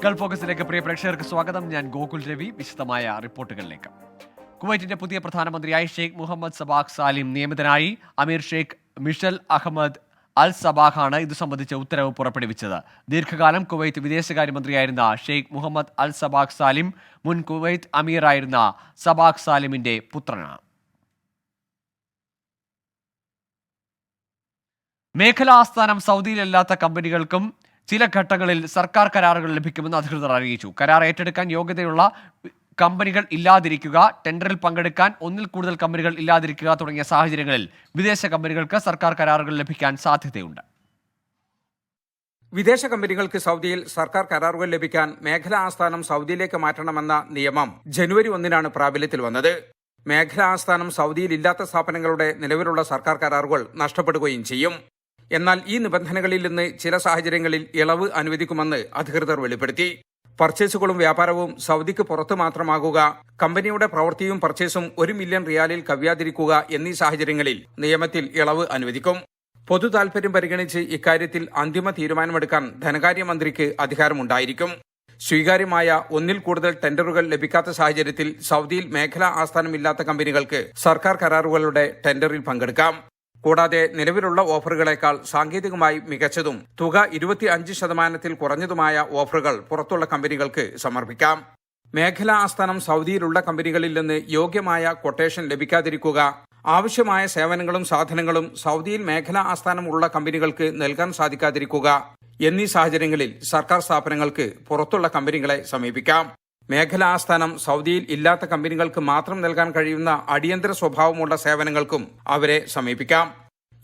Gulf ഫോക്കസിലേക്ക് പ്രിയ പ്രേക്ഷകർക്ക് സ്വാഗതം. ഞാൻ ഗോകുൽ രവി. വിശദമായ റിപ്പോർട്ടുകളിലേക്ക്. കുവൈറ്റിന്റെ പുതിയ പ്രധാനമന്ത്രിയായി ഷെയ്ഖ് മുഹമ്മദ് സബാഹ് സാലിം നിയമിതനായി. അമീർ ഷെയ്ഖ് മിഷൽ അഹമ്മദ് അൽ സബാഹാണ് ഇത് സംബന്ധിച്ച ഉത്തരവ് പുറപ്പെടുവിച്ചത്. ദീർഘകാലം കുവൈറ്റ് വിദേശകാര്യമന്ത്രിയായിരുന്ന ഷെയ്ഖ് മുഹമ്മദ് അൽ സബാഹ് സാലിം മുൻ കുവൈറ്റ് അമീറായിരുന്ന സബാഹ് സാലിമിന്റെ പുത്രനാണ്. മേഖലാ ആസ്ഥാനം സൗദിയിലല്ലാത്ത കമ്പനികൾക്കും ചില ഘട്ടങ്ങളിൽ സർക്കാർ കരാറുകൾ ലഭിക്കുമെന്ന് അധികൃതർ അറിയിച്ചു. കരാർ ഏറ്റെടുക്കാൻ യോഗ്യതയുള്ള കമ്പനികൾ ഇല്ലാതിരിക്കുക, ടെൻഡറിൽ പങ്കെടുക്കാൻ ഒന്നിൽ കൂടുതൽ കമ്പനികൾ ഇല്ലാതിരിക്കുക തുടങ്ങിയ സാഹചര്യങ്ങളിൽ വിദേശ കമ്പനികൾക്ക് സർക്കാർ കരാറുകൾ ലഭിക്കാൻ സാധ്യതയുണ്ട്. വിദേശ കമ്പനികൾക്ക് സൗദിയിൽ സർക്കാർ കരാറുകൾ ലഭിക്കാൻ മേഖലാ ആസ്ഥാനം സൗദിയിലേക്ക് മാറ്റണമെന്ന നിയമം ജനുവരി 1 പ്രാബല്യത്തിൽ വന്നത്. മേഖലാ ആസ്ഥാനം സൗദിയിൽ ഇല്ലാത്ത സ്ഥാപനങ്ങളുടെ നിലവിലുള്ള സർക്കാർ കരാറുകൾ നഷ്ടപ്പെടുകയും ചെയ്യും. എന്നാൽ ഈ നിബന്ധനകളിൽ നിന്ന് ചില സാഹചര്യങ്ങളിൽ ഇളവ് അനുവദിക്കുമെന്ന് അധികൃതർ വെളിപ്പെടുത്തി. പർച്ചേസുകളും വ്യാപാരവും സൗദിക്ക് പുറത്ത് മാത്രമാകുക, കമ്പനിയുടെ പ്രവൃത്തിയും പർച്ചേസും 1 മില്യൺ റിയാലിൽ കവിയാതിരിക്കുക എന്നീ സാഹചര്യങ്ങളിൽ നിയമത്തിൽ ഇളവ് അനുവദിക്കും. പൊതു താൽപര്യം പരിഗണിച്ച് ഇക്കാര്യത്തിൽ അന്തിമ തീരുമാനമെടുക്കാൻ ധനകാര്യമന്ത്രിക്ക് അധികാരമുണ്ടായിരിക്കും. സ്വീകാര്യമായ ഒന്നിൽ കൂടുതൽ ടെൻഡറുകൾ ലഭിക്കാത്ത സാഹചര്യത്തിൽ സൗദിയിൽ മേഖലാ ആസ്ഥാനമില്ലാത്ത കമ്പനികൾക്ക് സർക്കാർ കരാറുകളുടെ ടെൻഡറിൽ പങ്കെടുക്കാം. കൂടാതെ നിലവിലുള്ള ഓഫറുകളേക്കാൾ സാങ്കേതികമായി മികച്ചതും തുക 25% കുറഞ്ഞതുമായ ഓഫറുകൾ പുറത്തുള്ള കമ്പനികൾക്ക് സമർപ്പിക്കാം. മേഖലാ ആസ്ഥാനം സൗദിയിലുള്ള കമ്പനികളിൽ നിന്ന് യോഗ്യമായ ക്വട്ടേഷൻ ലഭിക്കാതിരിക്കുക, ആവശ്യമായ സേവനങ്ങളും സാധനങ്ങളും സൗദിയിൽ മേഖലാ ആസ്ഥാനം ഉള്ള കമ്പനികൾക്ക് നൽകാൻ സാധിക്കാതിരിക്കുക എന്നീ സാഹചര്യങ്ങളിൽ സർക്കാർ സ്ഥാപനങ്ങൾക്ക് പുറത്തുള്ള കമ്പനികളെ സമീപിക്കാം. മേഖലാ ആസ്ഥാനം സൗദിയിൽ ഇല്ലാത്ത കമ്പനികൾക്ക് മാത്രം നൽകാൻ കഴിയുന്ന അടിയന്തര സ്വഭാവമുള്ള സേവനങ്ങൾക്കും അവരെ സമീപിക്കാം.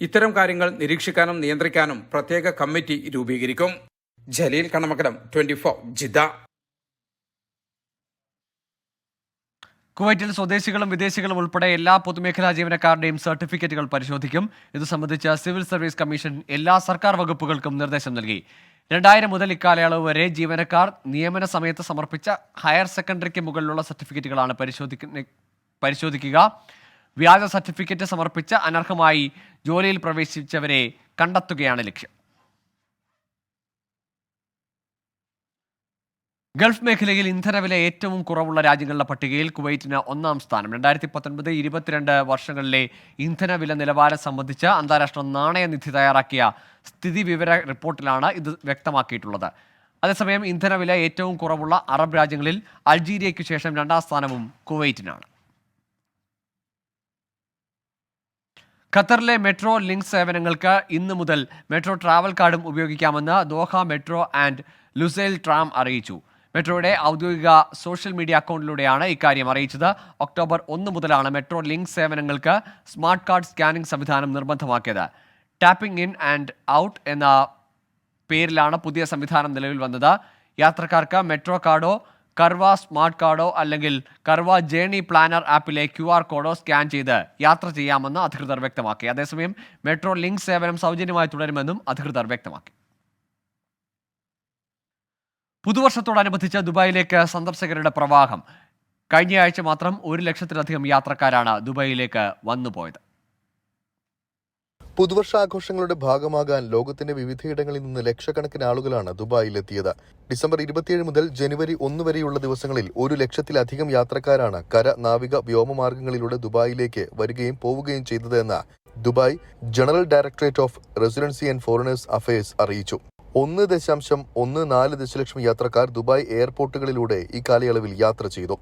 ഇത്തരം കാര്യങ്ങൾ നിരീക്ഷിക്കാനും നിയന്ത്രിക്കാനും പ്രത്യേക കമ്മിറ്റി രൂപീകരിക്കും. ജലീൽ കണ്ണമക്കലം, 24 ജിദ്ദ. കുവൈറ്റിൽ സ്വദേശികളും വിദേശികളും ഉൾപ്പെടെ എല്ലാ പൊതുമേഖലാ ജീവനക്കാരുടെയും സർട്ടിഫിക്കറ്റുകൾ പരിശോധിക്കും. ഇത് സംബന്ധിച്ച് സിവിൽ സർവീസ് കമ്മീഷൻ എല്ലാ സർക്കാർ വകുപ്പുകൾക്കും നിർദ്ദേശം നൽകി. 2000 മുതൽ ഇക്കാലയളവ് വരെ ജീവനക്കാർ നിയമന സമയത്ത് സമർപ്പിച്ച ഹയർ സെക്കൻഡറിക്ക് മുകളിലുള്ള സർട്ടിഫിക്കറ്റുകളാണ് പരിശോധിക്കുക. വ്യാജ സർട്ടിഫിക്കറ്റ് സമർപ്പിച്ച് അനർഹമായി ജോലിയിൽ പ്രവേശിച്ചവരെ കണ്ടെത്തുകയാണ് ലക്ഷ്യം. ഗൾഫ് മേഖലയിൽ ഇന്ധനവില ഏറ്റവും കുറവുള്ള രാജ്യങ്ങളുടെ പട്ടികയിൽ കുവൈറ്റിന് 1ാം സ്ഥാനം. 2019-22 വർഷങ്ങളിലെ ഇന്ധനവില നിലവാരം സംബന്ധിച്ച് അന്താരാഷ്ട്ര നാണയനിധി തയ്യാറാക്കിയ സ്ഥിതിവിവര റിപ്പോർട്ടിലാണ് ഇത് വ്യക്തമാക്കിയിട്ടുള്ളത്. അതേസമയം ഇന്ധനവില ഏറ്റവും കുറവുള്ള അറബ് രാജ്യങ്ങളിൽ അൾജീരിയയ്ക്ക് ശേഷം 2ാം സ്ഥാനവും കുവൈറ്റിനാണ്. ഖത്തറിലെ മെട്രോ ലിങ്ക് സേവനങ്ങൾക്ക് ഇന്നു മുതൽ മെട്രോ ട്രാവൽ കാർഡും ഉപയോഗിക്കാമെന്ന് Doha metro and Lusail tram അറിയിച്ചു. മെട്രോയുടെ ഔദ്യോഗിക സോഷ്യൽ മീഡിയ അക്കൗണ്ടിലൂടെയാണ് ഇക്കാര്യം അറിയിച്ചത്. ഒക്ടോബർ 1 മുതലാണ് മെട്രോ ലിങ്ക് സേവനങ്ങൾക്ക് സ്മാർട്ട് കാർഡ് സ്കാനിംഗ് സംവിധാനം നിർബന്ധമാക്കിയത്. ടാപ്പിംഗ് ഇൻ ആൻഡ് ഔട്ട് എന്ന പേരിലാണ് പുതിയ സംവിധാനം നിലവിൽ വന്നത്. യാത്രക്കാർക്ക് മെട്രോ കാർഡോ കർവ സ്മാർട്ട് കാർഡോ അല്ലെങ്കിൽ കർവ ജേണി പ്ലാനർ ആപ്പിലെ QR കോഡോ സ്കാൻ ചെയ്ത് യാത്ര ചെയ്യാമെന്ന് അധികൃതർ വ്യക്തമാക്കി. അതേസമയം മെട്രോ ലിങ്ക് സേവനം സൗജന്യമായി തുടരുമെന്നും അധികൃതർ വ്യക്തമാക്കി. പുതുവർഷത്തോടനുബന്ധിച്ച് ദുബായിലേക്ക് സന്ദർശകരുടെ പ്രവാഹം. കഴിഞ്ഞയാഴ്ച മാത്രം 1 ലക്ഷത്തിലധികം യാത്രക്കാരാണ് ദുബായിലേക്ക് വന്നുപോയത്. പുതുവർഷാഘോഷങ്ങളുടെ ഭാഗമാകാൻ ലോകത്തിന്റെ വിവിധയിടങ്ങളിൽ നിന്ന് ലക്ഷക്കണക്കിന് ആളുകളാണ് ദുബായിലെത്തിയത്. ഡിസംബർ 27 മുതൽ ജനുവരി 1 വരെയുള്ള ദിവസങ്ങളിൽ 1 ലക്ഷത്തിലധികം യാത്രക്കാരാണ് കര, നാവിക, വ്യോമമാർഗങ്ങളിലൂടെ ദുബായിലേക്ക് വരികയും പോവുകയും ചെയ്തതെന്ന് Dubai general directorate of residency and foreigners affairs അറിയിച്ചു. 1.14 ദശലക്ഷം യാത്രക്കാർ ദുബായ് എയർപോർട്ടുകളിലൂടെ ഈ കാലയളവിൽ യാത്ര ചെയ്തു.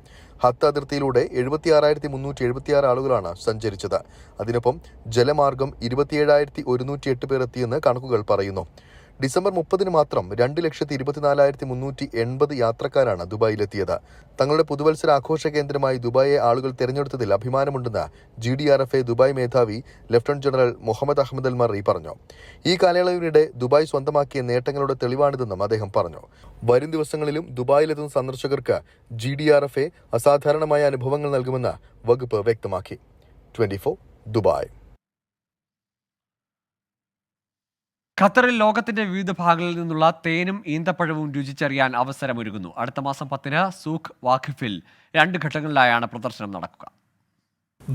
ഹത്ത് അതിർത്തിയിലൂടെ 76,376 ആളുകളാണ് സഞ്ചരിച്ചത്. അതിനൊപ്പം ജലമാർഗം 27,108 പേർ എത്തിയെന്ന് കണക്കുകൾ പറയുന്നു. ഡിസംബർ 30 മാത്രം 2,24,380 യാത്രക്കാരാണ് ദുബായിലെത്തിയത്. തങ്ങളുടെ പുതുവത്സര ആഘോഷ കേന്ദ്രമായി ദുബായിയെ ആളുകൾ തെരഞ്ഞെടുത്തതിൽ അഭിമാനമുണ്ടെന്ന് GDRFA ദുബായ് മേധാവി ലഫ്റ്റനന്റ് ജനറൽ മുഹമ്മദ് അഹമ്മദ് അൽ മറി പറഞ്ഞു. ഈ കാലയളവിനിടെ ദുബായ് സ്വന്തമാക്കിയ നേട്ടങ്ങളുടെ തെളിവാണിതെന്നും അദ്ദേഹം പറഞ്ഞു. വരും ദിവസങ്ങളിലും ദുബായിലെത്തുന്ന സന്ദർശകർക്ക് GDRFA അസാധാരണമായ അനുഭവങ്ങൾ നൽകുമെന്ന് വകുപ്പ് വ്യക്തമാക്കി. 24 ദുബായ്. ഖത്തറിൽ ലോകത്തിന്റെ വിവിധ ഭാഗങ്ങളിൽ നിന്നുള്ള തേനും ഈന്തപ്പഴവും രുചിച്ചറിയാൻ അവസരമൊരുങ്ങുന്നു. അടുത്ത മാസം 10 സൂഖ് വാഖിഫിൽ 2 ഘട്ടങ്ങളിലായാണ് പ്രദർശനം നടക്കുക.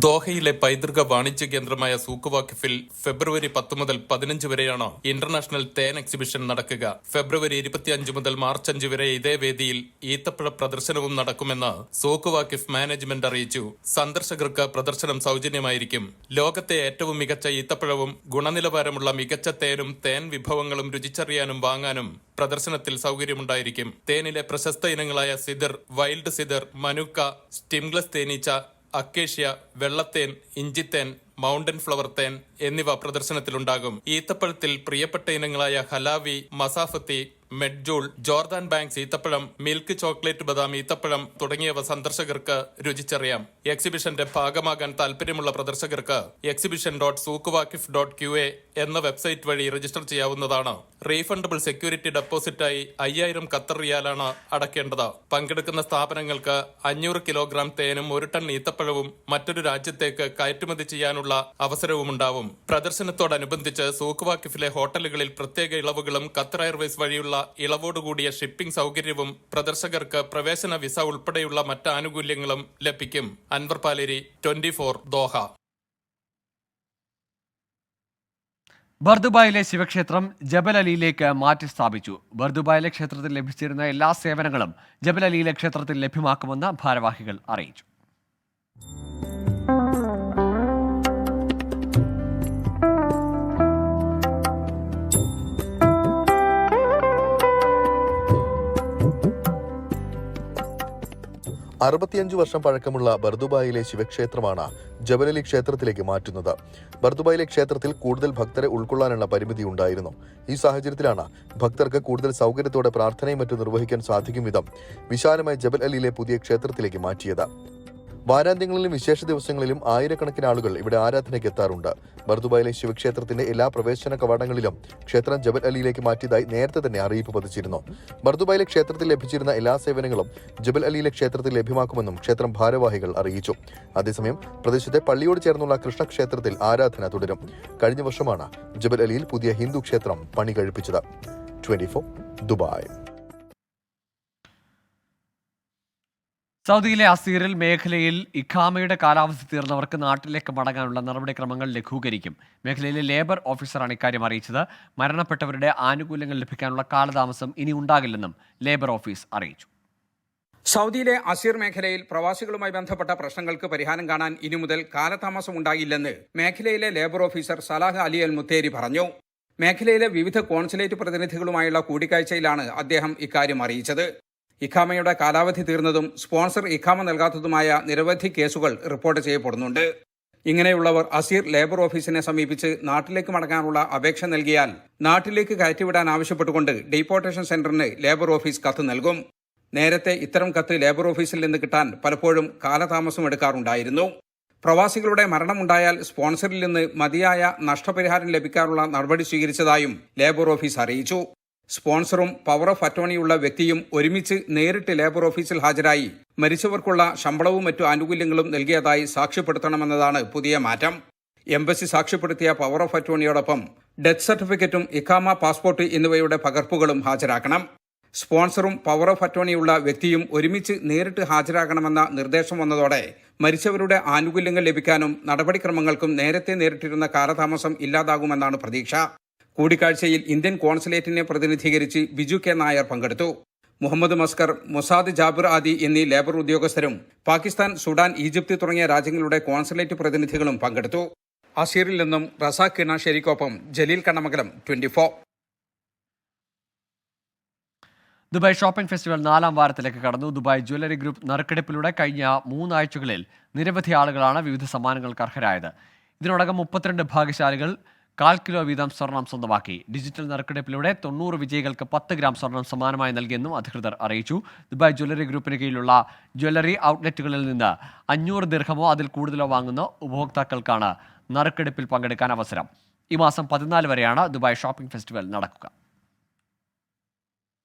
ദോഹയിലെ പൈതൃക വാണിജ്യ കേന്ദ്രമായ സൂക്ക് വാക്കിഫിൽ ഫെബ്രുവരി 10 മുതൽ 15 വരെയാണ് ഇന്റർനാഷണൽ തേൻ എക്സിബിഷൻ നടക്കുക. ഫെബ്രുവരി 25 മുതൽ മാർച്ച് 5 വരെ ഇതേ വേദിയിൽ ഈത്തപ്പഴ പ്രദർശനവും നടക്കുമെന്ന് സൂക്ക് വാക്കിഫ് മാനേജ്മെന്റ് അറിയിച്ചു. സന്ദർശകർക്ക് പ്രദർശനം സൗജന്യമായിരിക്കും. ലോകത്തെ ഏറ്റവും മികച്ച ഈത്തപ്പഴവും ഗുണനിലവാരമുള്ള മികച്ച തേനും തേൻ വിഭവങ്ങളും രുചിച്ചറിയാനും വാങ്ങാനും പ്രദർശനത്തിൽ സൗകര്യമുണ്ടായിരിക്കും. തേനിലെ പ്രശസ്ത ഇനങ്ങളായ സിദർ, വൈൽഡ് സിദർ, മനുക്ക, സ്റ്റിംഗ്ലസ് തേനീച്ച, അക്കേഷ്യ, വെള്ളത്തേൻ, ഇഞ്ചിത്തേൻ, മൗണ്ടൻ ഫ്ലവർ തേൻ എന്നിവ പ്രദർശനത്തിലുണ്ടാകും. ഈത്തപ്പഴത്തിൽ പ്രിയപ്പെട്ട ഇനങ്ങളായ ഹലാവി, മസാഫത്തി, മെഡ്ജൂൾ, ജോർദാൻ ബാങ്ക്സ് ഈത്തപ്പഴം, മിൽക്ക് ചോക്ലേറ്റ് ബദാം ഈത്തപ്പഴം തുടങ്ങിയവ സന്ദർശകർക്ക് രുചിച്ചറിയാം. എക്സിബിഷന്റെ ഭാഗമാകാൻ താൽപര്യമുള്ള പ്രദർശകർക്ക് exhibition.sookwaakif.qa എന്ന വെബ്സൈറ്റ് വഴി രജിസ്റ്റർ ചെയ്യാവുന്നതാണ്. റീഫണ്ടബിൾ സെക്യൂരിറ്റി ഡെപ്പോസിറ്റായി 5000 ഖത്തർ റിയാലാണ് അടയ്ക്കേണ്ടത്. പങ്കെടുക്കുന്ന സ്ഥാപനങ്ങൾക്ക് 500 കിലോഗ്രാം തേനും 1 ടൺ ഈത്തപ്പഴവും മറ്റൊരു രാജ്യത്തേക്ക് കയറ്റുമതി ചെയ്യാനുള്ള അവസരവുമുണ്ടാവും. പ്രദർശനത്തോടനുബന്ധിച്ച് സൂക്ക് വാക്കിഫിലെ ഹോട്ടലുകളിൽ പ്രത്യേക ഇളവുകളും ഖത്തർ എയർവേസ് വഴിയുള്ള ഇളവോടുകൂടിയ ഷിപ്പിംഗ് സൗകര്യവും പ്രദർശകർക്ക് പ്രവേശന വിസ ഉൾപ്പെടെയുള്ള മറ്റ് ആനുകൂല്യങ്ങളും ലഭിക്കും. അൻവർ പാലേരി, 24 ദോഹ. ബർദുബായിലെ ശിവക്ഷേത്രം ജബൽ അലിയിലേക്ക് മാറ്റി സ്ഥാപിച്ചു. ബർദുബായിലെ ക്ഷേത്രത്തിൽ ലഭിച്ചിരുന്ന എല്ലാ സേവനങ്ങളും ജബൽ അലിയിലെ ക്ഷേത്രത്തിൽ ലഭ്യമാക്കുമെന്ന് ഭാരവാഹികൾ അറിയിച്ചു. അറുപത്തിയഞ്ച് വർഷം പഴക്കമുള്ള ബർദുബായിലെ ശിവക്ഷേത്രമാണ് ജബലലി ക്ഷേത്രത്തിലേക്ക് മാറ്റുന്നത്. ബർദുബായിലെ ക്ഷേത്രത്തിൽ കൂടുതൽ ഭക്തരെ ഉൾക്കൊള്ളാനുള്ള പരിമിതി ഉണ്ടായിരുന്നു. ഈ സാഹചര്യത്തിലാണ് ഭക്തർക്ക് കൂടുതൽ സൗകര്യത്തോടെ പ്രാർത്ഥനയും മറ്റും നിർവഹിക്കാൻ സാധിക്കും വിധം വിശാലമായ ജബൽ അലിയിലെ പുതിയ ക്ഷേത്രത്തിലേക്ക് മാറ്റിയത്. വാരാന്ത്യങ്ങളിലും വിശേഷ ദിവസങ്ങളിലും ആയിരക്കണക്കിന് ആളുകൾ ഇവിടെ ആരാധനയ്ക്ക് എത്താറുണ്ട്. ബർദുബായിലെ ശിവക്ഷേത്രത്തിന്റെ എല്ലാ പ്രവേശന കവാടങ്ങളിലും ക്ഷേത്രം ജബൽ അലിയിലേക്ക് മാറ്റിയതായി നേരത്തെ തന്നെ അറിയിപ്പ് പതിച്ചിരുന്നു. ബർദുബായിലെ ക്ഷേത്രത്തിൽ ലഭിച്ചിരുന്ന എല്ലാ സേവനങ്ങളും ജബൽ അലിയിലെ ക്ഷേത്രത്തിൽ ലഭ്യമാക്കുമെന്നും ക്ഷേത്രം ഭാരവാഹികൾ അറിയിച്ചു. അതേസമയം പ്രദേശത്തെ പള്ളിയോട് ചേർന്നുള്ള കൃഷ്ണക്ഷേത്രത്തിൽ ആരാധന തുടരും. കഴിഞ്ഞ വർഷമാണ് ജബൽ അലിയിൽ പുതിയ ഹിന്ദു ക്ഷേത്രം പണി കഴിപ്പിച്ചത്. 24 ദുബായ്. സൗദിയിലെ അസീറിൽ മേഖലയിൽ ഇഖാമയുടെ കാലാവധി തീർന്നവർക്ക് നാട്ടിലേക്ക് മടങ്ങാനുള്ള നടപടിക്രമങ്ങൾ ലഘൂകരിക്കും. മേഖലയിലെ ലേബർ ഓഫീസറാണ് ഇക്കാര്യം അറിയിച്ചത്. മരണപ്പെട്ടവരുടെ ആനുകൂല്യങ്ങൾ ലഭിക്കാനുള്ള കാലതാമസം ഇനി ഉണ്ടാകില്ലെന്നും ലേബർ ഓഫീസ് അറിയിച്ചു. സൗദിയിലെ അസീർ മേഖലയിൽ പ്രവാസികളുമായി ബന്ധപ്പെട്ട പ്രശ്നങ്ങൾക്ക് പരിഹാരം കാണാൻ ഇനി മുതൽ കാലതാമസം ഉണ്ടാകില്ലെന്ന് മേഖലയിലെ ലേബർ ഓഫീസർ സലാഹ് അലി അൽ മുത്തേരി പറഞ്ഞു. മേഖലയിലെ വിവിധ കോൺസുലേറ്റ് പ്രതിനിധികളുമായുള്ള കൂടിക്കാഴ്ചയിലാണ് അദ്ദേഹം ഇക്കാര്യം അറിയിച്ചത്. ഇഖാമയുടെ കാലാവധി തീർന്നതും സ്പോൺസർ ഇഖാമ നൽകാത്തതുമായ നിരവധി കേസുകൾ റിപ്പോർട്ട് ചെയ്യപ്പെടുന്നുണ്ട്. ഇങ്ങനെയുള്ളവർ അസീർ ലേബർ ഓഫീസിനെ സമീപിച്ച് നാട്ടിലേക്ക് മടങ്ങാനുള്ള അപേക്ഷ നൽകിയാൽ നാട്ടിലേക്ക് കയറ്റിവിടാൻ ആവശ്യപ്പെട്ടുകൊണ്ട് ഡീപ്പോർട്ടേഷൻ സെന്ററിന് ലേബർ ഓഫീസ് കത്ത് നൽകും. നേരത്തെ ഇത്തരം കത്ത് ലേബർ ഓഫീസിൽ നിന്ന് കിട്ടാൻ പലപ്പോഴും കാലതാമസം എടുക്കാറുണ്ടായിരുന്നു. പ്രവാസികളുടെ മരണമുണ്ടായാൽ സ്പോൺസറിൽ നിന്ന് മതിയായ നഷ്ടപരിഹാരം ലഭിക്കാനുള്ള നടപടി സ്വീകരിച്ചതായും ലേബർ ഓഫീസ് അറിയിച്ചു. സ്പോൺസറും പവർ ഓഫ് അറ്റോർണിയുള്ള വ്യക്തിയും ഒരുമിച്ച് നേരിട്ട് ലേബർ ഓഫീസിൽ ഹാജരായി മരിച്ചവർക്കുള്ള ശമ്പളവും മറ്റു ആനുകൂല്യങ്ങളും നൽകിയതായി സാക്ഷ്യപ്പെടുത്തണമെന്നതാണ് പുതിയ മാറ്റം. എംബസി സാക്ഷ്യപ്പെടുത്തിയ പവർ ഓഫ് അറ്റോർണിയോടൊപ്പം ഡെത്ത് സർട്ടിഫിക്കറ്റും ഇഖാമ പാസ്പോർട്ട് എന്നിവയുടെ പകർപ്പുകളും ഹാജരാക്കണം. സ്പോൺസറും പവർ ഓഫ് അറ്റോർണിയുള്ള വ്യക്തിയും ഒരുമിച്ച് നേരിട്ട് ഹാജരാകണമെന്ന നിർദ്ദേശം വന്നതോടെ മരിച്ചവരുടെ ആനുകൂല്യങ്ങൾ ലഭിക്കാനും നടപടിക്രമങ്ങൾക്കും നേരിട്ടിരുന്ന കാലതാമസം ഇല്ലാതാകുമെന്നാണ് പ്രതീക്ഷ. കൂടിക്കാഴ്ചയിൽ ഇന്ത്യൻ കോൺസുലേറ്റിനെ പ്രതിനിധീകരിച്ച് ബിജു കെ നായർ പങ്കെടുത്തു. മുഹമ്മദ് മസ്കർ, മൊസാദ് ജാബിർ ആദി എന്നീ ലേബർ ഉദ്യോഗസ്ഥരും പാകിസ്ഥാൻ, സുഡാൻ, ഈജിപ്ത് തുടങ്ങിയ രാജ്യങ്ങളുടെ കോൺസുലേറ്റ് പ്രതിനിധികളും പങ്കെടുത്തു. അസീറിൽ നിന്നും റസാഖ് കിണാശ്ശേരിക്കൊപ്പം ജലീൽ കണ്ണമംഗലം, 24. ദുബായ് ഷോപ്പിംഗ് ഫെസ്റ്റിവൽ 4ാം വാരത്തിലേക്ക് കടന്നു. ദുബായ് ജ്വല്ലറി ഗ്രൂപ്പ് നറുക്കെടുപ്പിലൂടെ കഴിഞ്ഞ 3 ആഴ്ചകളിൽ നിരവധി ആളുകളാണ് വിവിധ സമ്മാനങ്ങൾക്ക് അർഹരായത്. ഇതിനോടകം 32 ഭാഗ്യശാലികൾ 1/4 കിലോ വീതം സ്വർണം സ്വന്തമാക്കി. ഡിജിറ്റൽ നറുക്കെടുപ്പിലൂടെ 90 വിജയികൾക്ക് 10 ഗ്രാം സ്വർണം സമ്മാനമായി നൽകിയെന്നും അധികൃതർ അറിയിച്ചു. ദുബായ് ജ്വല്ലറി ഗ്രൂപ്പിന് കീഴിലുള്ള ജ്വല്ലറി ഔട്ട്ലെറ്റുകളിൽ നിന്ന് 500 ദിർഹമോ അതിൽ കൂടുതലോ വാങ്ങുന്ന ഉപഭോക്താക്കൾക്കാണ് നറുക്കെടുപ്പിൽ പങ്കെടുക്കാൻ അവസരം. ഈ മാസം 14 വരെയാണ് ദുബായ് ഷോപ്പിംഗ് ഫെസ്റ്റിവൽ നടക്കുക.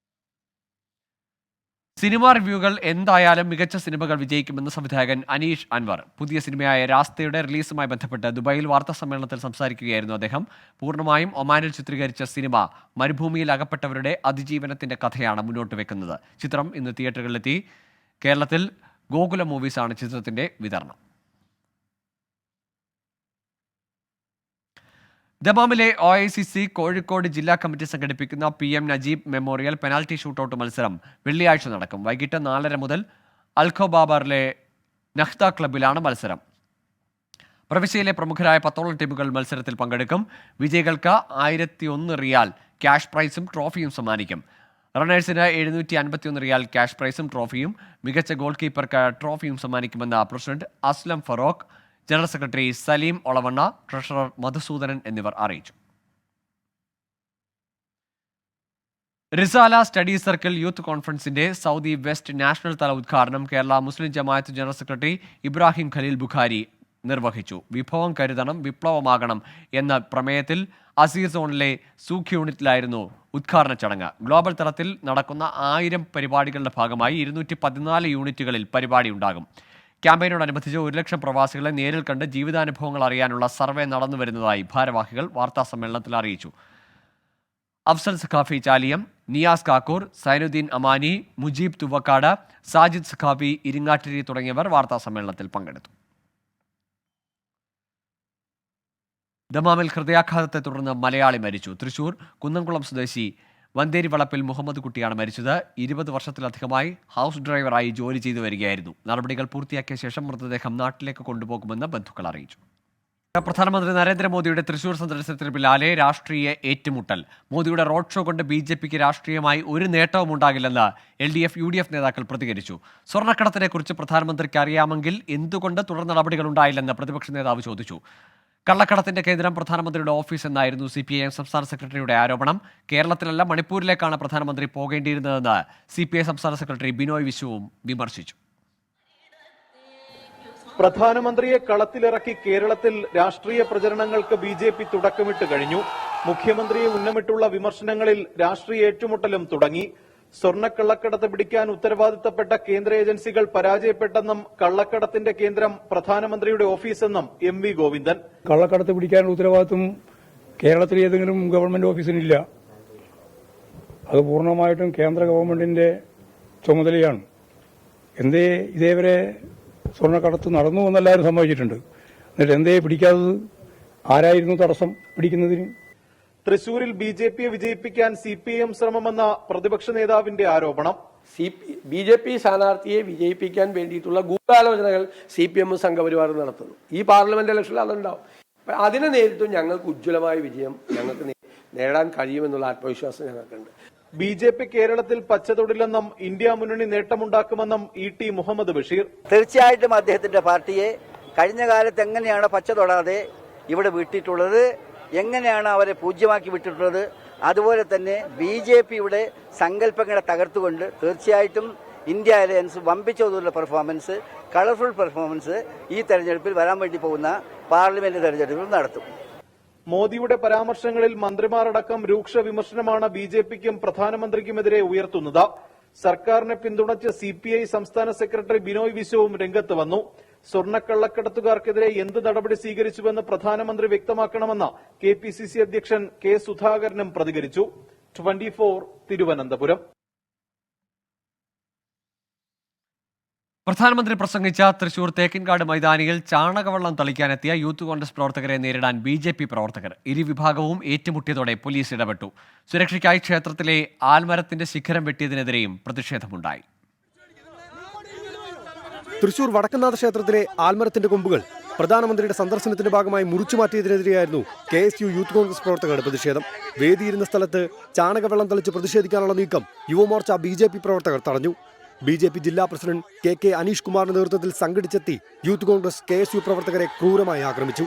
സിനിമാ റിവ്യൂകൾ എന്തായാലും മികച്ച സിനിമകൾ വിജയിക്കുമെന്ന് സംവിധായകൻ അനീഷ് അൻവർ. പുതിയ സിനിമയായ രാസ്തയുടെ റിലീസുമായി ബന്ധപ്പെട്ട് ദുബായിൽ വാർത്താ സമ്മേളനത്തിൽ സംസാരിക്കുകയായിരുന്നു അദ്ദേഹം. പൂർണ്ണമായും ഒമാനിൽ ചിത്രീകരിച്ച സിനിമ മരുഭൂമിയിൽ അകപ്പെട്ടവരുടെ അതിജീവനത്തിന്റെ കഥയാണ് മുന്നോട്ട് വെക്കുന്നത്. ചിത്രം ഇന്ന് തിയേറ്ററുകളിലെത്തി. കേരളത്തിൽ ഗോകുല മൂവീസാണ് ചിത്രത്തിന്റെ വിതരണം. ദമാമിലെ OICC കോഴിക്കോട് ജില്ലാ കമ്മിറ്റി സംഘടിപ്പിക്കുന്ന PM Najeeb memorial penalty shootout മത്സരം വെള്ളിയാഴ്ച നടക്കും. വൈകിട്ട് 4:30 മുതൽ അൽഖോബാബറിലെ നഹ്ത ക്ലബിലാണ് മത്സരം. പ്രവിശ്യയിലെ പ്രമുഖരായ 10ഓളം ടീമുകൾ മത്സരത്തിൽ പങ്കെടുക്കും. വിജയികൾക്ക് 1001 റിയാൽ ക്യാഷ് പ്രൈസും ട്രോഫിയും സമ്മാനിക്കും. റണ്ണേഴ്സിന് 751 റിയാൽ ക്യാഷ് പ്രൈസും ട്രോഫിയും, മികച്ച ഗോൾ കീപ്പർക്ക് ട്രോഫിയും സമ്മാനിക്കുമെന്ന് president Aslam Feroke, general secretary Saleem Olavanna, treasurer Madhusudanan എന്നിവർ അറിയിച്ചു. റിസാല സ്റ്റഡി സർക്കിൾ യൂത്ത് കോൺഫറൻസിന്റെ സൗദി വെസ്റ്റ് നാഷണൽ തല ഉദ്ഘാടനം Kerala Muslim Jamaat general secretary Ibrahim Khaleel Bukhari നിർവഹിച്ചു. വിഭവം കരുതണം, വിപ്ലവമാകണം എന്ന പ്രമേയത്തിൽ അസീർ സോണിലെ സൂഖ് യൂണിറ്റിലായിരുന്നു ഉദ്ഘാടന ചടങ്ങ്. ഗ്ലോബൽ തലത്തിൽ നടക്കുന്ന 1000 പരിപാടികളുടെ ഭാഗമായി 214 യൂണിറ്റുകളിൽ പരിപാടി ഉണ്ടാകും. ക്യാമ്പയിനോടനുബന്ധിച്ച് 1 ലക്ഷം പ്രവാസികളെ നേരിൽ കണ്ട് ജീവിതാനുഭവങ്ങൾ അറിയാനുള്ള സർവേ നടന്നുവരുന്നതായി ഭാരവാഹികൾ വാർത്താസമ്മേളനത്തിൽ അറിയിച്ചു. അഫ്സൽ സഖാഫി ചാലിയം, നിയാസ് കാക്കൂർ, സൈനുദ്ദീൻ അമാനി, മുജീബ് തുവക്കാട്, സാജിദ് സഖാഫി ഇരിങ്ങാട്ടിരി തുടങ്ങിയവർ വാർത്താസമ്മേളനത്തിൽ പങ്കെടുത്തു. ദമാമിൽ ഹൃദയാഘാതത്തെ തുടർന്ന് മലയാളി മരിച്ചു. തൃശൂർ കുന്നംകുളം സ്വദേശി വന്തേരി വളപ്പിൽ മുഹമ്മദ് കുട്ടിയാണ് മരിച്ചത്. 20 വർഷത്തിലധികമായി ഹൗസ് ഡ്രൈവറായി ജോലി ചെയ്തു വരികയായിരുന്നു. നടപടികൾ പൂർത്തിയാക്കിയ ശേഷം മൃതദേഹം നാട്ടിലേക്ക് കൊണ്ടുപോകുമെന്ന് ബന്ധുക്കൾ അറിയിച്ചു. പ്രധാനമന്ത്രി നരേന്ദ്രമോദിയുടെ തൃശൂർ സന്ദർശനത്തിന് പിന്നാലെ രാഷ്ട്രീയ ഏറ്റുമുട്ടൽ. മോദിയുടെ റോഡ് ഷോ കൊണ്ട് BJPക്ക് രാഷ്ട്രീയമായി ഒരു നേട്ടവും ഉണ്ടാകില്ലെന്ന് LDF UDF നേതാക്കൾ പ്രതികരിച്ചു. സ്വർണ്ണക്കടത്തിനെക്കുറിച്ച് പ്രധാനമന്ത്രിക്ക് അറിയാമെങ്കിൽ എന്തുകൊണ്ട് തുടർ നടപടികൾ ഉണ്ടായില്ലെന്ന് പ്രതിപക്ഷ നേതാവ് ചോദിച്ചു. കള്ളക്കടത്തിന്റെ കേന്ദ്രം പ്രധാനമന്ത്രിയുടെ ഓഫീസ് എന്നായിരുന്നു CPIM സംസ്ഥാന സെക്രട്ടറിയുടെ ആരോപണം. കേരളത്തിലല്ല മണിപ്പൂരിലേക്കാണ് പ്രധാനമന്ത്രി പോകേണ്ടിയിരുന്നതെന്ന് CPI സംസ്ഥാന സെക്രട്ടറി ബിനോയ് വിശ്വവും വിമർശിച്ചു. പ്രധാനമന്ത്രിയെ കളത്തിലിറക്കി കേരളത്തിൽ രാഷ്ട്രീയ പ്രചരണങ്ങൾക്ക് BJP തുടക്കമിട്ട് കഴിഞ്ഞു. മുഖ്യമന്ത്രിയെ ഉന്നമിട്ടുള്ള വിമർശനങ്ങളിൽ രാഷ്ട്രീയ ഏറ്റുമുട്ടലും തുടങ്ങി. സ്വർണ്ണക്കള്ളക്കടത്ത് പിടിക്കാൻ ഉത്തരവാദിത്തപ്പെട്ട കേന്ദ്ര ഏജൻസികൾ പരാജയപ്പെട്ടെന്നും കള്ളക്കടത്തിന്റെ കേന്ദ്രം പ്രധാനമന്ത്രിയുടെ ഓഫീസെന്നും MV ഗോവിന്ദൻ. കള്ളക്കടത്ത് പിടിക്കാനുള്ള ഉത്തരവാദിത്വം കേരളത്തിൽ ഏതെങ്കിലും ഗവൺമെന്റ് ഓഫീസിനില്ല. അത് പൂർണ്ണമായിട്ടും കേന്ദ്ര ഗവൺമെന്റിന്റെ ചുമതലയാണ്. എന്തേ ഇതേവരെ സ്വർണ്ണക്കടത്ത് നടന്നു എന്നെല്ലാവരും സമ്മതിച്ചിട്ടുണ്ട്. എന്നിട്ട് എന്തേ പിടിക്കാത്തത്? ആരായിരുന്നു തടസ്സം പിടിക്കുന്നതിന്? തൃശൂരിൽ BJPയെ വിജയിപ്പിക്കാൻ CPIM ശ്രമമെന്ന പ്രതിപക്ഷ നേതാവിന്റെ ആരോപണം. BJP സ്ഥാനാർത്ഥിയെ വിജയിപ്പിക്കാൻ വേണ്ടിയിട്ടുള്ള ഗൂഢാലോചനകൾ CPM സംഘപരിവാർ നടത്തുന്നു. ഈ പാർലമെന്റ് ഇലക്ഷനിൽ അതുണ്ടാവും. അതിനെ നേരിട്ടും ഞങ്ങൾക്ക് ഉജ്ജ്വലമായ വിജയം ഞങ്ങൾക്ക് നേടാൻ കഴിയുമെന്നുള്ള ആത്മവിശ്വാസം ഞങ്ങൾക്കുണ്ട്. BJP കേരളത്തിൽ പച്ചതൊടില്ലെന്നും ഇന്ത്യ മുന്നണി നേട്ടമുണ്ടാക്കുമെന്നും ET മുഹമ്മദ് ബഷീർ. തീർച്ചയായിട്ടും അദ്ദേഹത്തിന്റെ പാർട്ടിയെ കഴിഞ്ഞ കാലത്ത് എങ്ങനെയാണ് പച്ച തൊടാതെ ഇവിടെ വിട്ടിട്ടുള്ളത്, എങ്ങനെയാണ് അവരെ പൂജ്യമാക്കി വിട്ടിട്ടുള്ളത്, അതുപോലെ തന്നെ BJPയുടെ സങ്കല്പങ്ങളെ തകർത്തുകൊണ്ട് തീർച്ചയായിട്ടും ഇന്ത്യ അലയൻസ് വമ്പിച്ച തോതിലുള്ള പെർഫോമൻസ്, കളർഫുൾ പെർഫോമൻസ് ഈ തെരഞ്ഞെടുപ്പിൽ വരാൻ വേണ്ടി പോകുന്ന പാർലമെന്റ് തെരഞ്ഞെടുപ്പിൽ നടത്തും. മോദിയുടെ പരാമർശങ്ങളിൽ മന്ത്രിമാരടക്കം രൂക്ഷ വിമർശനമാണ് BJPക്കും പ്രധാനമന്ത്രിക്കുമെതിരെ ഉയർത്തുന്നത്. സർക്കാരിനെ പിന്തുണച്ച് CPI സംസ്ഥാന സെക്രട്ടറി ബിനോയ് വിശ്വവും രംഗത്ത് വന്നു. സ്വർണ്ണക്കള്ളക്കടത്തുകാർക്കെതിരെ എന്ത് നടപടി സ്വീകരിച്ചുവെന്ന് പ്രധാനമന്ത്രി വ്യക്തമാക്കണമെന്ന് KPCC അധ്യക്ഷൻ K സുധാകരനും പ്രതികരിച്ചു. 24 തിരുവനന്തപുരം. പ്രധാനമന്ത്രി പ്രസംഗിച്ച തൃശൂർ തേക്കിൻകാട് മൈതാനിയിൽ ചാണകവെള്ളം തളിക്കാനെത്തിയ യൂത്ത് കോൺഗ്രസ് പ്രവർത്തകരെ നേരിടാൻ BJP പ്രവർത്തകർ. ഇരുവിഭാഗവും ഏറ്റുമുട്ടിയതോടെ പോലീസ് ഇടപെട്ടു. സുരക്ഷയ്ക്കായി ക്ഷേത്രത്തിലെ ആൽമരത്തിന്റെ ശിഖരം വെട്ടിയതിനെതിരെയും പ്രതിഷേധമുണ്ടായി. തൃശൂർ വടക്കനാഥ ക്ഷേത്രത്തിലെ ആൽമരത്തിന്റെ കൊമ്പുകൾ പ്രധാനമന്ത്രിയുടെ സന്ദർശനത്തിന്റെ ഭാഗമായി മുറിച്ചുമാറ്റിയതിനെതിരെയായിരുന്നു KSU യൂത്ത് കോൺഗ്രസ് പ്രവർത്തകരുടെ പ്രതിഷേധം. വേദിയിരുന്ന സ്ഥലത്ത് ചാണകവെള്ളം തളിച്ച് പ്രതിഷേധിക്കാനുള്ള നീക്കം യുവമോർച്ച BJP പ്രവർത്തകർ തടഞ്ഞു. BJP ജില്ലാ പ്രസിഡന്റ് KK അനീഷ് കുമാറിന്റെ നേതൃത്വത്തിൽ സംഘടിച്ചെത്തി യൂത്ത് കോൺഗ്രസ് KSU പ്രവർത്തകരെ ക്രൂരമായി ആക്രമിച്ചു.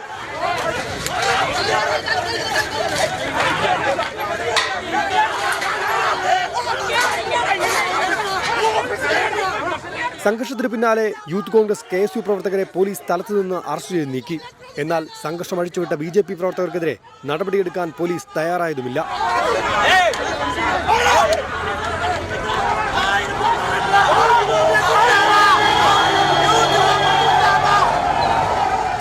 സംഘർഷത്തിന് പിന്നാലെ യൂത്ത് കോൺഗ്രസ് KSU പ്രവർത്തകരെ പോലീസ് സ്ഥലത്തു നിന്ന് അറസ്റ്റ് ചെയ്ത് നീക്കി. എന്നാൽ സംഘർഷം അഴിച്ചുവിട്ട BJP പ്രവർത്തകർക്കെതിരെ നടപടിയെടുക്കാൻ പോലീസ് തയ്യാറായതുമില്ല.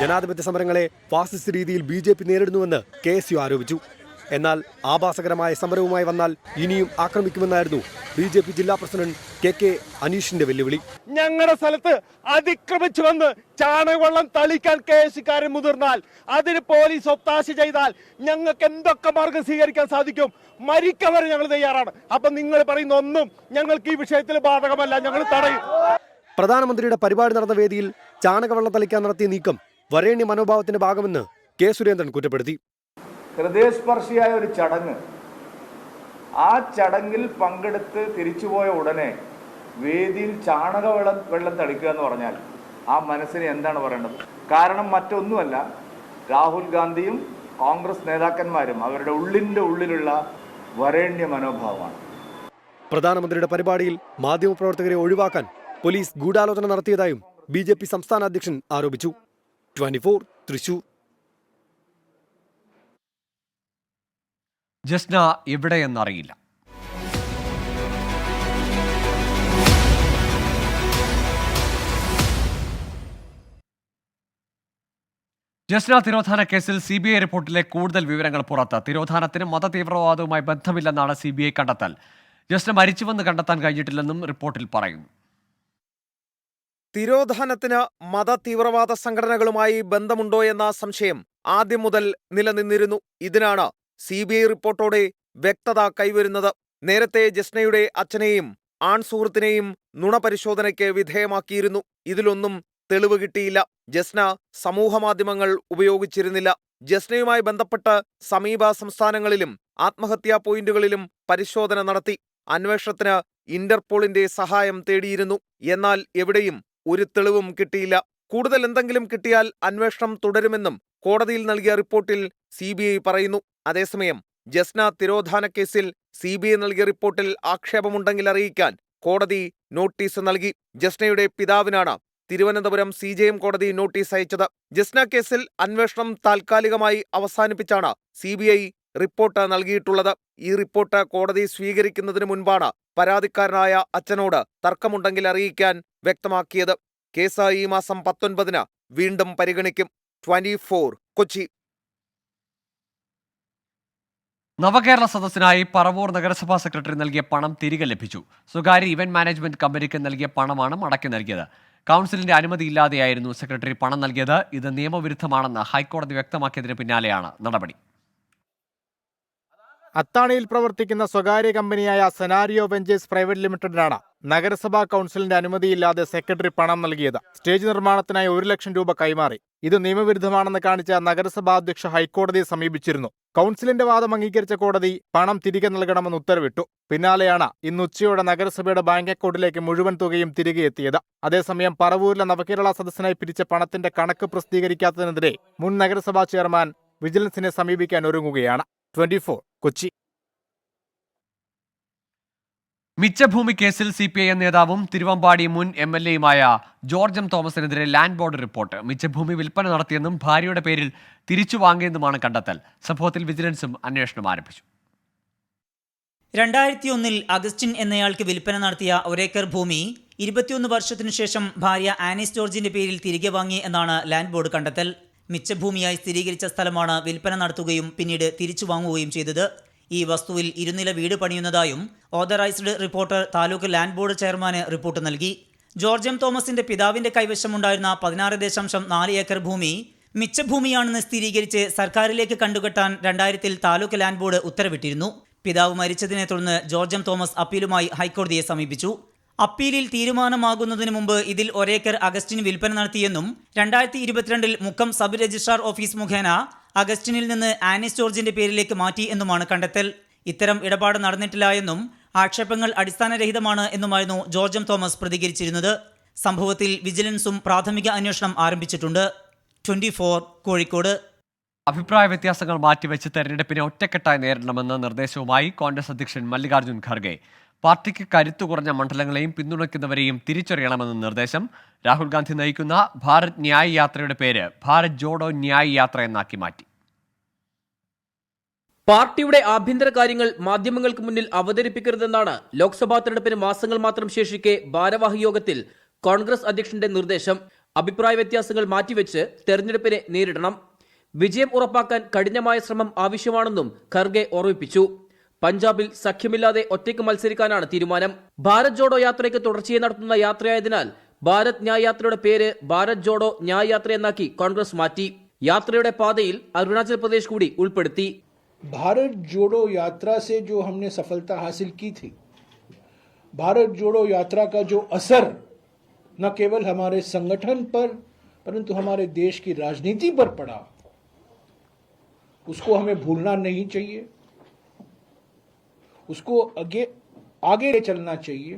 ജനാധിപത്യ സമരങ്ങളെ ഫാസിസ്റ്റ് രീതിയിൽ BJP നേരിടുന്നുവെന്ന് KSU ആരോപിച്ചു. എന്നാൽ ആഭാസകരമായ സമരവുമായി വന്നാൽ ഇനിയും ആക്രമിക്കുമെന്നായിരുന്നു BJP ജില്ലാ പ്രസിഡന്റ് KK അനീഷിന്റെ വെല്ലുവിളി. ഞങ്ങളുടെ സ്ഥലത്ത് അതിക്രമിച്ചു വന്ന് ചാണകവെള്ളം തളിക്കാൻ കേസുകാരൻ മുതിർന്നാൽ, അതിന് പോലീസ് ഒത്താശ ചെയ്താൽ ഞങ്ങൾക്ക് എന്തൊക്കെ മാർഗം സ്വീകരിക്കാൻ സാധിക്കും? മരിക്കാൻ വരെ ഞങ്ങൾ തയ്യാറാണ്. അപ്പൊ നിങ്ങൾ പറയുന്ന ഒന്നും ഞങ്ങൾക്ക് ഈ വിഷയത്തിൽ ബാധകമല്ല, ഞങ്ങൾ തടയും. പ്രധാനമന്ത്രിയുടെ പരിപാടി നടന്ന വേദിയിൽ ചാണകവെള്ളം തളിക്കാൻ നടത്തിയ നീക്കം വരേണ്യ മനോഭാവത്തിന്റെ ഭാഗമെന്ന് K. സുരേന്ദ്രൻ കുറ്റപ്പെടുത്തി. ഹൃദയസ്പർശിയായ ഒരു ചടങ്ങ്, ആ ചടങ്ങിൽ പങ്കെടുത്ത് തിരിച്ചുപോയ ഉടനെ വേദിയിൽ വെള്ളം തളിക്കുക എന്ന് പറഞ്ഞാൽ ആ മനസ്സിന് എന്താണ് പറയേണ്ടത്? കാരണം മറ്റൊന്നുമല്ല, രാഹുൽ ഗാന്ധിയും കോൺഗ്രസ് നേതാക്കന്മാരും അവരുടെ ഉള്ളിലുള്ള വരേണ്യ മനോഭാവമാണ്. പ്രധാനമന്ത്രിയുടെ പരിപാടിയിൽ മാധ്യമപ്രവർത്തകരെ ഒഴിവാക്കാൻ പോലീസ് ഗൂഢാലോചന നടത്തിയതായും BJP സംസ്ഥാന അധ്യക്ഷൻ ആരോപിച്ചു. 24 തൃശൂർ. ജസ്ന എവിടെയെന്നറിയില്ല. ജസ്ന തിരോധാന കേസിൽ CBI റിപ്പോർട്ടിലെ കൂടുതൽ വിവരങ്ങൾ പുറത്ത്. തിരോധാനത്തിന് മതതീവ്രവാദവുമായി ബന്ധമില്ലെന്നാണ് CBI കണ്ടെത്തൽ. ജസ്ന മരിച്ചുവെന്ന് കണ്ടെത്താൻ കഴിഞ്ഞിട്ടില്ലെന്നും റിപ്പോർട്ടിൽ പറയുന്നു. തിരോധാനത്തിന് മതതീവ്രവാദ സംഘടനകളുമായി ബന്ധമുണ്ടോ എന്ന സംശയം ആദ്യം മുതൽ നിലനിന്നിരുന്നു. ഇതിനാണ് CBI റിപ്പോർട്ടോടെ വ്യക്തത കൈവരുന്നത്. നേരത്തെ ജസ്നയുടെ അച്ഛനെയും ആൺസുഹൃത്തിനെയും നുണപരിശോധനയ്ക്ക് വിധേയമാക്കിയിരുന്നു. ഇതിലൊന്നും തെളിവ് കിട്ടിയില്ല. ജസ്ന സമൂഹമാധ്യമങ്ങൾ ഉപയോഗിച്ചിരുന്നില്ല. ജസ്നയുമായി ബന്ധപ്പെട്ട് സമീപ സംസ്ഥാനങ്ങളിലും ആത്മഹത്യാ പോയിന്റുകളിലും പരിശോധന നടത്തി. അന്വേഷണത്തിന് ഇന്റർപോളിന്റെ സഹായം തേടിയിരുന്നു. എന്നാൽ എവിടെയും ഒരു തെളിവും കിട്ടിയില്ല. കൂടുതൽ എന്തെങ്കിലും കിട്ടിയാൽ അന്വേഷണം തുടരുമെന്നും കോടതിയിൽ നൽകിയ റിപ്പോർട്ടിൽ CBI പറയുന്നു. അതേസമയം ജസ്ന തിരോധാന കേസിൽ CBI നൽകിയ റിപ്പോർട്ടിൽ ആക്ഷേപമുണ്ടെങ്കിൽ അറിയിക്കാൻ കോടതി നോട്ടീസ് നൽകി. ജസ്നയുടെ പിതാവിനാണ് തിരുവനന്തപുരം CJM കോടതി നോട്ടീസ് അയച്ചത്. ജസ്ന കേസിൽ അന്വേഷണം താൽക്കാലികമായി അവസാനിപ്പിച്ചാണ് CBI റിപ്പോർട്ട് നൽകിയിട്ടുള്ളത്. ഈ റിപ്പോർട്ട് കോടതി സ്വീകരിക്കുന്നതിന് മുൻപാണ് പരാതിക്കാരനായ അച്ഛനോട് തർക്കമുണ്ടെങ്കിൽ അറിയിക്കാൻ വ്യക്തമാക്കിയത്. കേസ് ഈ മാസം 19 വീണ്ടും പരിഗണിക്കും. 24 കൊച്ചി. നവകേരള സദസ്സിനായി പറവൂർ നഗരസഭാ സെക്രട്ടറി നൽകിയ പണം തിരികെ ലഭിച്ചു. സ്വകാര്യ ഇവന്റ് മാനേജ്മെന്റ് കമ്പനിക്ക് നൽകിയ പണമാണ് മടക്കി നൽകിയത്. കൗൺസിലിന്റെ അനുമതിയില്ലാതെയായിരുന്നു സെക്രട്ടറി പണം നൽകിയത്. ഇത് നിയമവിരുദ്ധമാണെന്ന് ഹൈക്കോടതി വ്യക്തമാക്കിയതിന് പിന്നാലെയാണ് നടപടി. അത്താണിയിൽ പ്രവർത്തിക്കുന്ന സ്വകാര്യ കമ്പനിയായ സെനാരിയോ വെഞ്ചേഴ്സ് പ്രൈവറ്റ് ലിമിറ്റഡിനാണ് നഗരസഭാ കൗൺസിലിന്റെ അനുമതിയില്ലാതെ സെക്രട്ടറി പണം നൽകിയത്. സ്റ്റേജ് നിർമ്മാണത്തിനായി 1 ലക്ഷം രൂപ കൈമാറി. ഇത് നിയമവിരുദ്ധമാണെന്ന് കാണിച്ച നഗരസഭാ അധ്യക്ഷ ഹൈക്കോടതിയെ സമീപിച്ചിരുന്നു. കൗൺസിലിന്റെ വാദം അംഗീകരിച്ച കോടതി പണം തിരികെ നൽകണമെന്ന് ഉത്തരവിട്ടു. പിന്നാലെയാണ് ഇന്ന് ഉച്ചയോടെ നഗരസഭയുടെ ബാങ്ക് അക്കൗണ്ടിലേക്ക് മുഴുവൻ തുകയും തിരികെ എത്തിയത്. അതേസമയം പറവൂരിലെ നവകേരള സദസ്സിനായി പിരിച്ച പണത്തിന്റെ കണക്ക് പ്രസിദ്ധീകരിക്കാത്തതിനെതിരെ മുൻ നഗരസഭാ ചെയർമാൻ വിജിലൻസിനെ സമീപിക്കാൻ ഒരുങ്ങുകയാണ്. 24 കൊച്ചി. മിച്ചഭൂമി കേസിൽ CPIM നേതാവും തിരുവമ്പാടി മുൻ MLAയുമായ ജോർജ് M. തോമസിനെതിരെ ലാൻഡ് ബോർഡ് റിപ്പോർട്ട്. മിച്ചഭൂമി വിൽപ്പന നടത്തിയെന്നും ഭാര്യയുടെ പേരിൽ തിരിച്ചു വാങ്ങിയെന്നുമാണ് കണ്ടെത്തൽ. സംഭവത്തിൽ വിജിലൻസും അന്വേഷണം ആരംഭിച്ചു. 2001 അഗസ്റ്റിൻ എന്നയാൾക്ക് വിൽപ്പന നടത്തിയ ഒരേക്കർ ഭൂമി 21 വർഷത്തിനു ശേഷം ഭാര്യ ആനിസ് ജോർജിന്റെ പേരിൽ തിരികെ വാങ്ങി എന്നാണ് ലാൻഡ് ബോർഡ് കണ്ടെത്തൽ. മിച്ചഭൂമിയായി സ്ഥിരീകരിച്ച സ്ഥലമാണ് വിൽപ്പന നടത്തുകയും പിന്നീട് തിരിച്ചു വാങ്ങുകയും ചെയ്തത്. ഈ വസ്തുവിൽ 2 നില വീട് പണിയുന്നതായും authorised reporter taluk land board ചെയർമാന് റിപ്പോർട്ട് നൽകി. George M. തോമസിന്റെ പിതാവിന്റെ കൈവശമുണ്ടായിരുന്ന 16.4 ഏക്കർ ഭൂമി മിച്ചഭൂമിയാണെന്ന് സ്ഥിരീകരിച്ച് സർക്കാരിലേക്ക് കണ്ടുകെട്ടാൻ 2000 താലൂക്ക് ലാൻഡ് ബോർഡ് ഉത്തരവിട്ടിരുന്നു. പിതാവ് മരിച്ചതിനെ തുടർന്ന് ജോർജ് M. തോമസ് അപ്പീലുമായി ഹൈക്കോടതിയെ സമീപിച്ചു. അപ്പീലിൽ തീരുമാനമാകുന്നതിന് മുമ്പ് ഇതിൽ ഒരേക്കർ അഗസ്റ്റിന് വിൽപ്പന നടത്തിയെന്നും 2022 മുക്കം സബ് രജിസ്ട്രാർ ഓഫീസ് മുഖേന അഗസ്റ്റിനിൽ നിന്ന് ആനിസ് ജോർജിന്റെ പേരിലേക്ക് മാറ്റി എന്നുമാണ് കണ്ടെത്തൽ. ഇത്തരം ഇടപാട് നടന്നിട്ടില്ല എന്നും ആക്ഷേപങ്ങൾ അടിസ്ഥാനരഹിതമാണ് എന്നുമായിരുന്നു ജോർജ് M. തോമസ് പ്രതികരിച്ചിരുന്നത്. സംഭവത്തിൽ വിജിലൻസും പ്രാഥമിക അന്വേഷണം ആരംഭിച്ചിട്ടുണ്ട്. 24 കോഴിക്കോട്. അഭിപ്രായ വ്യത്യാസങ്ങൾ മാറ്റിവെച്ച് തെരഞ്ഞെടുപ്പിനെ ഒറ്റക്കെട്ടായി നേരിടണമെന്ന നിർദ്ദേശവുമായി കോൺഗ്രസ് അധ്യക്ഷൻ മല്ലികാർജ്ജുൻ ഖർഗെ. പാർട്ടിക്ക് കരുത്തു കുറഞ്ഞ മണ്ഡലങ്ങളെയും പിന്തുണയ്ക്കുന്നവരെയും തിരിച്ചറിയണമെന്ന നിർദ്ദേശം. രാഹുൽ ഗാന്ധി നയിക്കുന്ന ഭാരത് ന്യായ് യാത്രയുടെ പേര് ഭാരത് ജോഡോ ന്യായ് യാത്ര എന്നാക്കി മാറ്റി. പാർട്ടിയുടെ ആഭ്യന്തര കാര്യങ്ങൾ മാധ്യമങ്ങൾക്ക് മുന്നിൽ അവതരിപ്പിക്കരുതെന്നാണ് ലോക്സഭാ തെരഞ്ഞെടുപ്പിന് മാസങ്ങൾ മാത്രം ശേഷിക്കെ ഭാരവാഹി യോഗത്തിൽ കോൺഗ്രസ് അധ്യക്ഷന്റെ നിർദ്ദേശം. അഭിപ്രായ വ്യത്യാസങ്ങൾ മാറ്റിവെച്ച് തെരഞ്ഞെടുപ്പിനെ നേരിടണം. വിജയം ഉറപ്പാക്കാൻ കഠിനമായ ശ്രമം ആവശ്യമാണെന്നും ഖർഗെ ഓർമ്മിപ്പിച്ചു. പഞ്ചാബിൽ സഖ്യമില്ലാതെ ഒറ്റയ്ക്ക് മത്സരിക്കാനാണ് തീരുമാനം. ഭാരത് ജോഡോ യാത്രയ്ക്ക് തുടർച്ചയായി നടത്തുന്ന യാത്രയായതിനാൽ ഭാരത് ന്യായ് യാത്രയുടെ പേര് ഭാരത് ജോഡോ ന്യായ് യാത്ര എന്നാക്കി കോൺഗ്രസ് മാറ്റി. യാത്രയുടെ പാതയിൽ അരുണാചൽ പ്രദേശ് കൂടി ഉൾപ്പെടുത്തി. भारत जोड़ो यात्रा से जो हमने सफलता हासिल की थी, भारत जोड़ो यात्रा का जो असर न केवल हमारे संगठन पर परंतु हमारे देश की राजनीति पर पड़ा, उसको हमें भूलना नहीं चाहिए, उसको आगे चलना चाहिए.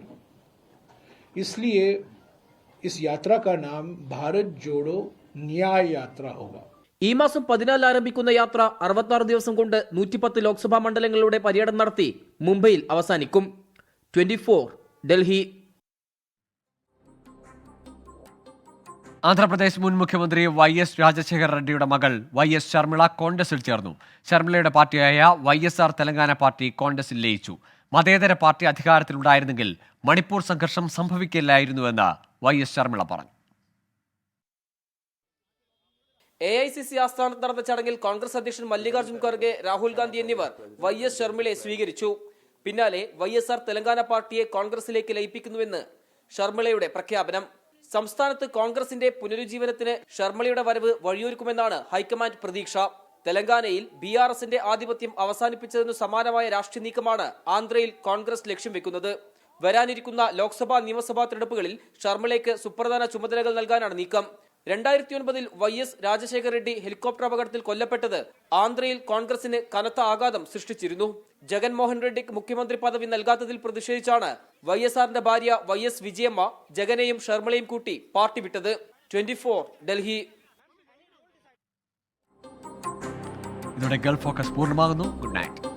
इसलिए इस यात्रा का नाम भारत जोड़ो न्याय यात्रा होगा. ഈ മാസം 14 ആരംഭിക്കുന്ന യാത്ര 66 ദിവസം കൊണ്ട് 110 ലോക്സഭാ മണ്ഡലങ്ങളിലൂടെ പര്യടനം നടത്തി മുംബൈയിൽ അവസാനിക്കും. 24 ഡൽഹി. ആന്ധ്രാപ്രദേശ് മുൻ മുഖ്യമന്ത്രി YS രാജശേഖർ റെഡ്ഡിയുടെ മകൾ YS ശർമിള കോൺഗ്രസിൽ ചേർന്നു. ശർമിളയുടെ പാർട്ടിയായ YSR തെലങ്കാന പാർട്ടി കോൺഗ്രസിൽ ലയിച്ചു. മതേതര പാർട്ടി അധികാരത്തിലുണ്ടായിരുന്നെങ്കിൽ മണിപ്പൂർ സംഘർഷം സംഭവിക്കില്ലായിരുന്നുവെന്ന് YS ശർമിള പറഞ്ഞു. AICC ആസ്ഥാനത്ത് നടന്ന ചടങ്ങിൽ കോൺഗ്രസ് അധ്യക്ഷൻ മല്ലികാർജ്ജുൻ ഖർഗെ, രാഹുൽ ഗാന്ധി എന്നിവർ YS ശർമിളയെ സ്വീകരിച്ചു. പിന്നാലെ YSR തെലങ്കാന പാർട്ടിയെ കോൺഗ്രസിലേക്ക് ലയിപ്പിക്കുന്നുവെന്ന് ശർമിളയുടെ പ്രഖ്യാപനം. സംസ്ഥാനത്ത് കോൺഗ്രസിന്റെ പുനരുജ്ജീവനത്തിന് ശർമിളയുടെ വരവ് വഴിയൊരുക്കുമെന്നാണ് ഹൈക്കമാൻഡ് പ്രതീക്ഷ. തെലങ്കാനയിൽ BRSന്റെ ആധിപത്യം അവസാനിപ്പിച്ചതിനു സമാനമായ രാഷ്ട്രീയ നീക്കമാണ് ആന്ധ്രയിൽ കോൺഗ്രസ് ലക്ഷ്യം വെക്കുന്നത്. വരാനിരിക്കുന്ന ലോക്സഭാ നിയമസഭാ തെരഞ്ഞെടുപ്പുകളിൽ ശർമിളയ്ക്ക് സുപ്രധാന ചുമതലകൾ നൽകാനാണ് നീക്കം. 2009 YS രാജശേഖർ റെഡ്ഡി ഹെലികോപ്റ്റർ അപകടത്തിൽ കൊല്ലപ്പെട്ടത് ആന്ധ്രയിൽ കോൺഗ്രസിന് കനത്ത ആഘാതം സൃഷ്ടിച്ചിരുന്നു. ജഗൻമോഹൻ റെഡ്ഡിക്ക് മുഖ്യമന്ത്രി പദവി നൽകാത്തതിൽ പ്രതിഷേധിച്ചാണ് YSRന്റെ ഭാര്യ YS വിജയമ്മ ജഗനെയും ശർമിളയും കൂട്ടി പാർട്ടി വിട്ടത്. 24 ഡൽഹി. ഇതോടെ ഗൾഫ് ഫോക്കസ് പൂർണ്ണമാകുന്നു. Good night.